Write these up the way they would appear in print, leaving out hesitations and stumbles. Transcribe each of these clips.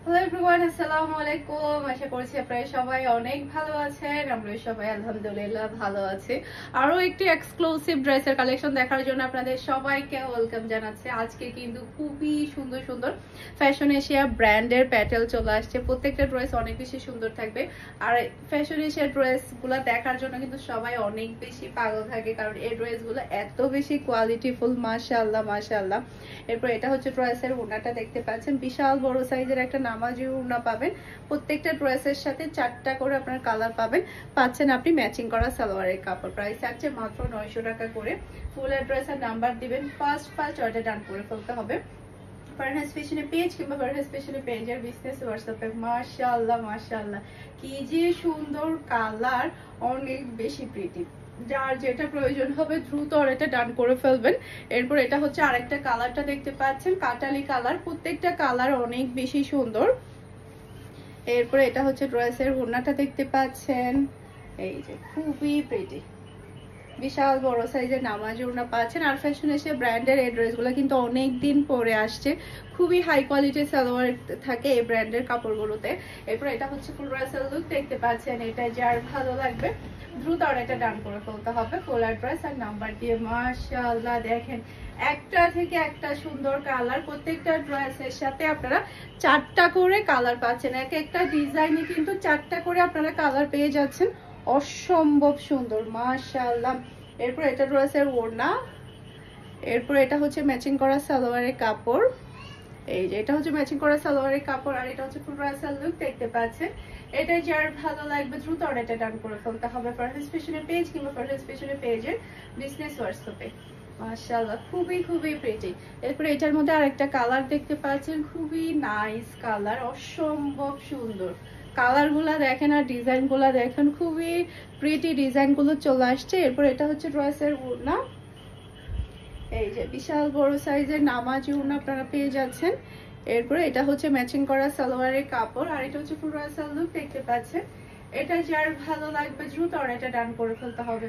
Hello everyone, আসসালামু আলাইকুম। আশা করছি আপনারা সবাই অনেক ভালো আছেন। আমরা সবাই আলহামদুলিল্লাহ ভালো আছি। আরো একটি এক্সক্লুসিভ ড্রেসের কালেকশন দেখার জন্য আপনাদের সবাইকে ওয়েলকাম জানাচ্ছি। আজকে কিন্তু খুবই সুন্দর সুন্দর ফ্যাশন এশিয়া ব্র্যান্ডের প্যাটেল চলে আসছে। প্রত্যেকটা ড্রেস অনেক বেশি সুন্দর থাকবে। আর ফ্যাশন এশিয়া ড্রেসগুলো দেখার জন্য কিন্তু সবাই অনেক বেশি পাগল থাকে, কারণ এই ড্রেসগুলো এত বেশি কোয়ালিটিফুল। মাশাআল্লাহ মাশাআল্লাহ। এরপর এটা হচ্ছে ড্রেসের ওড়নাটা দেখতে পাচ্ছেন, বিশাল বড় সাইজের একটা নামাজি ওড়না পাবেন। প্রত্যেকটা ড্রেসের সাথে 4টা করে আপনার কালার পাচ্ছেন আপনি ম্যাচিং করা সালোয়ারের কাপড়। প্রাইস আছে মাত্র 900 টাকা করে। ফুল অ্যাড্রেসের নাম্বার দিবেন, ফার্স্ট অর্ডার ডান করে ফেলতে হবে। ফারহাস ফ্যাশনের পেজ কিংবা ফারহাস ফ্যাশনের পেজের বিজনেস হোয়াটসঅ্যাপে। মাশাআল্লাহ মাশাআল্লাহ, কি যে সুন্দর কালার, অনেক বেশি প্রিটি। যার যেটা প্রয়োজন হবে দ্রুত এটা ডান করে ফেলবেন। এরপর এটা হচ্ছে আরেকটা কালারটা দেখতে পাচ্ছেন, কাটালি কালার। প্রত্যেকটা কালার অনেক বেশি সুন্দর। এরপর এটা হচ্ছে ড্রেসের ওড়নাটা দেখতে পাচ্ছেন, এই যে খুবই প্রিটি, বিশাল বড় সাইজের নামাজি ওড়না পাচ্ছেন। আর ফ্যাশন এশিয়া ব্র্যান্ডের এই ড্রেসগুলো কিন্তু অনেক দিন পরে আসছে। খুবই হাই কোয়ালিটির সালোয়ার থাকে এই ব্র্যান্ডের কাপড়গুলোতে। এরপর এটা হচ্ছে ফুল ড্রেসের লুক দেখতে পাচ্ছেন। এটা যার ভালো লাগবে দ্রুত এটা ডান করে ফেলতে হবে। ফুল অ্যাড্রেস আর নাম্বার দিয়ে। মাশাআল্লাহ, দেখেন একটা থেকে একটা সুন্দর কালার। প্রত্যেকটা ড্রেসের সাথে আপনারা 4টা করে কালার পাচ্ছেন। এক একটা ডিজাইনে কিন্তু 4টা করে আপনারা কালার পেয়ে যাচ্ছেন। অসম্ভব সুন্দর মাশাআল্লাহ। এরপর এটা ড্রেসের ওড়না। এরপর এটা হচ্ছে ম্যাচিং করা সালোয়ারের কাপড়। এই যে এটা হচ্ছে ম্যাচিং করা সালোয়ারের কাপড়। আর এটা হচ্ছে ফুল ড্রেসের লুক দেখতে পাচ্ছেন। এটা যার ভালো লাগবে দ্রুত অর্ডারটা ডান করে ফেলতে হবে ফারহাস ফ্যাশনের পেজ কিংবা ফারহাস ফ্যাশনের পেজের বিজনেস হোয়াটসঅ্যাপে। মাশাআল্লাহ, খুবই খুবই প্রিটি। এরপর এটার মধ্যে আরেকটা কালার দেখতে পাচ্ছেন, খুবই নাইস কালার, অসম্ভব সুন্দর কালারগুলা দেখেন আর ডিজাইনগুলা দেখেন, খুবই প্রিটি ডিজাইনগুলো চলে আসছে। এরপর এটা হচ্ছে ড্রেসের ওড়না। এই যে বিশাল বড় সাইজের নামাজি ওড়না আপনারা পেয়ে যাচ্ছেন। এরপরে এটা হচ্ছে ম্যাচিং করা সালোয়ারের কাপড়। আর এটা হচ্ছে পুরো লুক দেখতে পাচ্ছেন। এটা যার ভালো লাগবে দ্রুত এটা ডান করে ফেলতে হবে।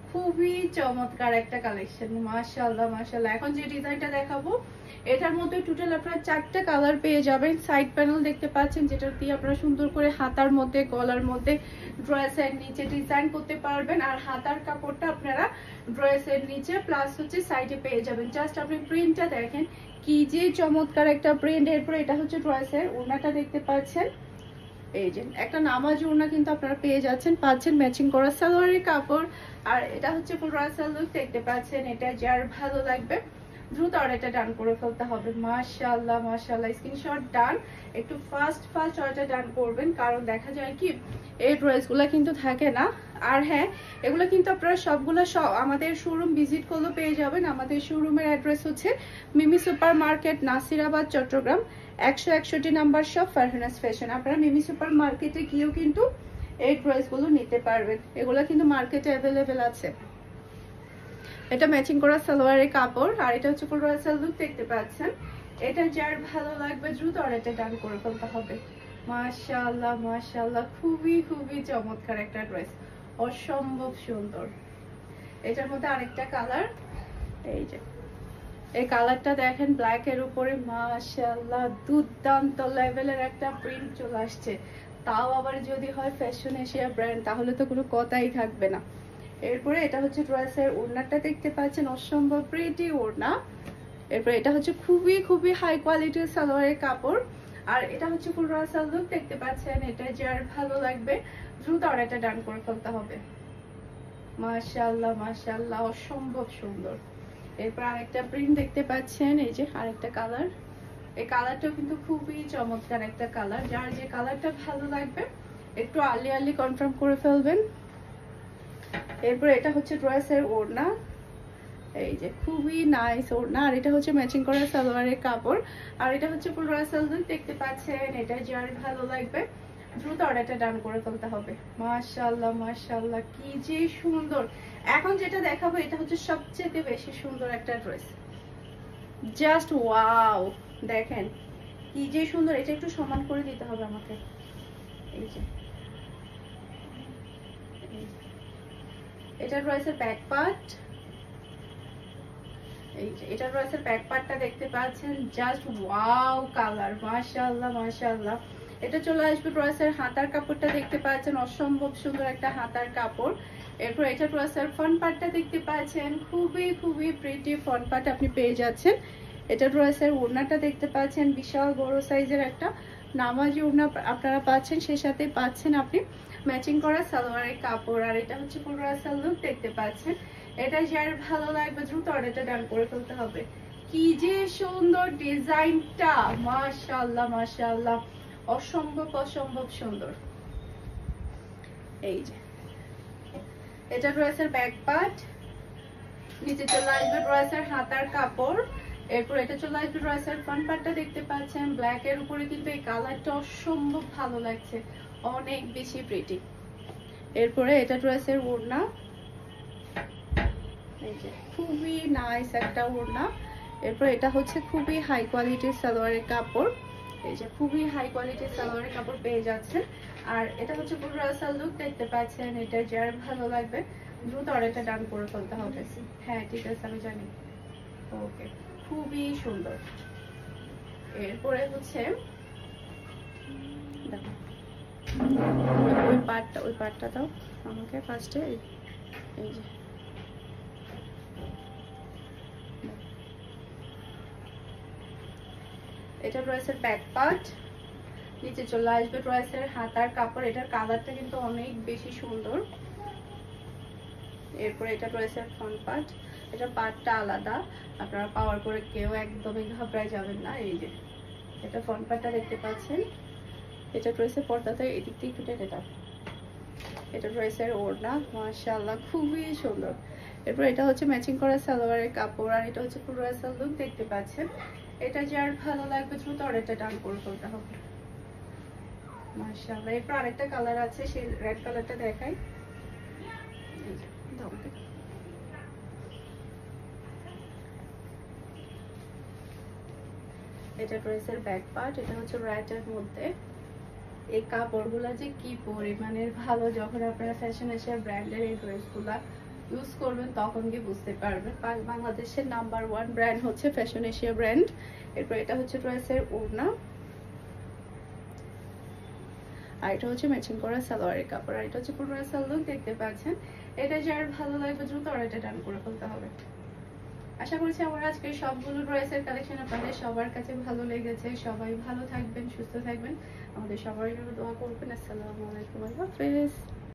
খুবই চমৎকার একটা কালেকশন, মাশাআল্লাহ মাশাআল্লাহ। এখন যে ডিজাইনটা দেখাবো এটার মধ্যে টোটাল আপনারা 4টা কালার পেয়ে যাবেন। সাইড প্যানেল দেখতে পাচ্ছেন, যেটা দিয়ে আপনারা সুন্দর করে হাতার মধ্যে, গলার মধ্যে, ড্রেসের নিচে ডিজাইন করতে পারবেন। আর হাতার কাপড়টা আপনারা ড্রেসের নিচে প্লাস হচ্ছে সাইডে পেয়ে যাবেন। জাস্ট আপনি প্রিন্টটা দেখেন, কি যে চমৎকার একটা প্রিন্ট। এরপর এটা হচ্ছে ড্রেসের ওড়নাটা দেখতে পাচ্ছেন। এই যে একটা নামাজ ওড়না কিন্তু আপনারা পেয়ে পাচ্ছেন ম্যাচিং করা সালোয়ারের কাপড়। আর এটা হচ্ছে ফুল রাসাল লুক দেখতে পাচ্ছেন। এটা যার ভালো লাগবে দ্রুত অর্ডারটা ডান করে ফেলতে হবে। মাশাআল্লাহ মাশাআল্লাহ, স্ক্রিনশট ডান। একটু ফাস্ট অর্ডার ডান করবেন, কারণ দেখা যায় কি এই ড্রেসগুলো কিন্তু থাকে না। আর হ্যাঁ, এগুলো কিন্তু আপনারা সবগুলো আমাদের শোরুম ভিজিট করলে পেয়ে যাবেন। আমাদের শোরুমের অ্যাড্রেস হচ্ছে Mimi super market, Nasirabad, Chattogram. 161 number shop Farhana's fashion. আপনারা মিমি সুপার মার্কেটে গিয়েও কিন্তু এই ড্রেসগুলো নিতে পারবেন। এগুলো কিন্তু মার্কেটে অ্যাভেলেবেল আছে। এটা ম্যাচিং করা সালোয়ারের কাপড়। আর এটা হচ্ছে পুরো লুক দেখতে পাচ্ছেন। এটা যার ভালো লাগবে দ্রুত এটা ডান করে ফেলতে হবে। মাশাআল্লাহ মাশাআল্লাহ, খুবই খুবই চমৎকার একটা ড্রেস, অসম্ভব সুন্দর। এটার মধ্যে আরেকটা কালার, এই যে এই কালারটা দেখেন, ব্ল্যাক এর উপরে মাশাআল্লাহ দুর্দান্ত লেভেলের একটা প্রিন্ট চলে আসছে। তাও আবার যদি হয় ফ্যাশন এশিয়া ব্র্যান্ড, তাহলে তো কোনো কথাই থাকবে না। এরপরে এটা হচ্ছে ড্রেসের ওড়নাটা দেখতে পাচ্ছেন, অসম্ভব প্রিটি ওড়না। এরপরে এটা হচ্ছে খুবই খুবই হাই কোয়ালিটির সালোয়ারের কাপড়। আর এটা হচ্ছে ফুল রাসাল লুক দেখতে পাচ্ছেন। এটা যার ভালো লাগবে দ্রুত এটা ডান করে ফেলতে হবে। মাশাআল্লাহ মাশাআল্লাহ, অসম্ভব সুন্দর। এরপর আরেকটা প্রিন্ট দেখতে পাচ্ছেন, এই যে আরেকটা কালার। এই কালারটাও কিন্তু খুবই চমৎকার একটা কালার। যার যে কালারটা ভালো লাগবে একটু আর্লি কনফার্ম করে ফেলবেন। এরপর এটা হচ্ছে ড্রেসের ওড়না। এই যে খুবই নাইস ওড়না। আর এটা হচ্ছে ম্যাচিং করা সালোয়ারের কাপড়। আর এটা হচ্ছে পুরো রাসাল দেখতে পাচ্ছেন। এটা যার ভালো লাগবে দ্রুত অর্ডারটা ডান করে ফেলতে হবে। মাশাআল্লাহ মাশাআল্লাহ, কি যে সুন্দর। এখন যেটা দেখাবো এটা হচ্ছে সবচেয়ে বেশি সুন্দর একটা ড্রেস। জাস্ট ওয়াও, দেখেন কি যে সুন্দর। এটা একটু সমান করে দিতে হবে আমাকে। এই যে এটা ড্রেসের ব্যাক পার্ট। এই যে এটা ড্রেসের ব্যাক পার্টটা দেখতে পাচ্ছেন, জাস্ট ওয়াও কালার, মাশাআল্লাহ মাশাআল্লাহ। এটা চলে আসবে ড্রেসের হাতার কাপড়টা দেখতে পাচ্ছেন, অসম্ভব সুন্দর একটা হাতার কাপড়। এরপর এটা ড্রেসের ফ্রন্ট পার্টটা দেখতে পাচ্ছেন, খুবই খুবই প্রিটি ফ্রন্ট পার্ট আপনি পেয়ে যাচ্ছেন। এটা ড্রেসের ওড়নাটা দেখতে পাচ্ছেন, বিশাল বড় সাইজের একটা নামাজি ওড়না আপনারা পাচ্ছেন, সেই সাথে পাচ্ছেন আপনি ম্যাচিং করা সালোয়ারের কাপড়। আর এটা হচ্ছে পুরো ড্রেসের লুক দেখতে পাচ্ছেন। এটা যার ভালো লাগবে দ্রুত অর্ডারটা ডান করে ফেলতে হবে। কি যে সুন্দর ডিজাইনটা, মাশাআল্লাহ মাশাআল্লাহ, অসম্ভব অসম্ভব সুন্দর। এই যে এটা ড্রেসের ব্যাক পার্ট, নিচে চলে আসবে ড্রেসের হাতার কাপড়। এরপর এটা চলে আসবে ড্রেসের ফ্রন্ট পার্টটা দেখতে পাচ্ছেন, ব্ল্যাক এর উপরে কিন্তু এই কালারটা অসম্ভব ভালো লাগছে, অনেক বেশি প্রিটি। এরপরে এটা ড্রেসের ওড়না, এই যে খুবই নাইস একটা ওড়না। এরপর এটা হচ্ছে খুবই হাই কোয়ালিটির সালোয়ারের কাপড়, এই যে খুবই হাই কোয়ালিটির সালোয়ারের কাপড় পেয়ে যাচ্ছেন। আর এটা হচ্ছে পুরো রাসাল লুক দেখতে পাচ্ছেন। এটা যার ভালো লাগবে দ্রুত অর্ডারটা ডান করে ফেলতে হবে। হ্যাঁ ঠিক আছে, আমি জানি। ওকে, খুবই সুন্দর। এরপরে হচ্ছে ওই পার্টটা দাও আমাকে ফার্স্টে। এই যে এটা ড্রেসের ব্যাক পার্ট, নিচে চলে আসবে ড্রেসের হাতার কাপড়। এটার কালারটা কিন্তু অনেক বেশি সুন্দর। এরপর এটা ড্রেসের ফ্রন্ট পার্ট, এটা পার্টটা আলাদা, আপনারা পাওয়ার করে কেউ একদমই ঘাবড়ায় যাবেন না। এই যে এটা ফ্রন্ট পার্টটা দেখতে পাচ্ছেন। এটা ড্রেসের পর্দাতে এদিক থেকে একটু টেনে দাও। এটা ড্রেসের ওড়না, মাশাআল্লাহ খুবই সুন্দর। এরপর এটা হচ্ছে ম্যাচিং করা সালোয়ারের কাপড়। আর এটা হচ্ছে পুরো রাসাল লুক দেখতে পাচ্ছেন। এটা যার ভালো লাগবে দ্রুত অর্ডারটা ডান করে ফেলতে হবে। মাশাআল্লাহ। এরপর আরেকটা কালার আছে, সেই রেড কালারটা দেখাই। এটা ড্রেসের ব্যাক পার্ট, এটা হচ্ছে রেডের মধ্যে। এই কাপড়গুলো যে কি পরিমাণের ভালো, যখন আপনারা ফ্যাশন এশিয়া ব্র্যান্ডের এই ড্রেসগুলা ইউজ করবেন তখন কি বুঝতে পারবেন। বাংলাদেশের নাম্বার 1 ব্র্যান্ড হচ্ছে ফ্যাশন এশিয়া ব্র্যান্ড। এরপর এটা হচ্ছে ড্রেসের ওড়না, আর এটা হচ্ছে ম্যাচিং করা সালোয়ারের কাপড়। আর এটা হচ্ছে পুরো রাসাল লুক দেখতে পাচ্ছেন। এটা যার ভালো লাগবে দ্রুত অর্ডারটা ডান করে ফেলতে হবে। আশা করছি আমার আজকে সবগুলো ড্রেসের কালেকশন আপনাদের সবার কাছে ভালো লেগেছে। সবাই ভালো থাকবেন, সুস্থ থাকবেন, আমাদের সবার জন্য দোয়া করবেন। আসসালামু আলাইকুম, আল্লাহ হাফেজ।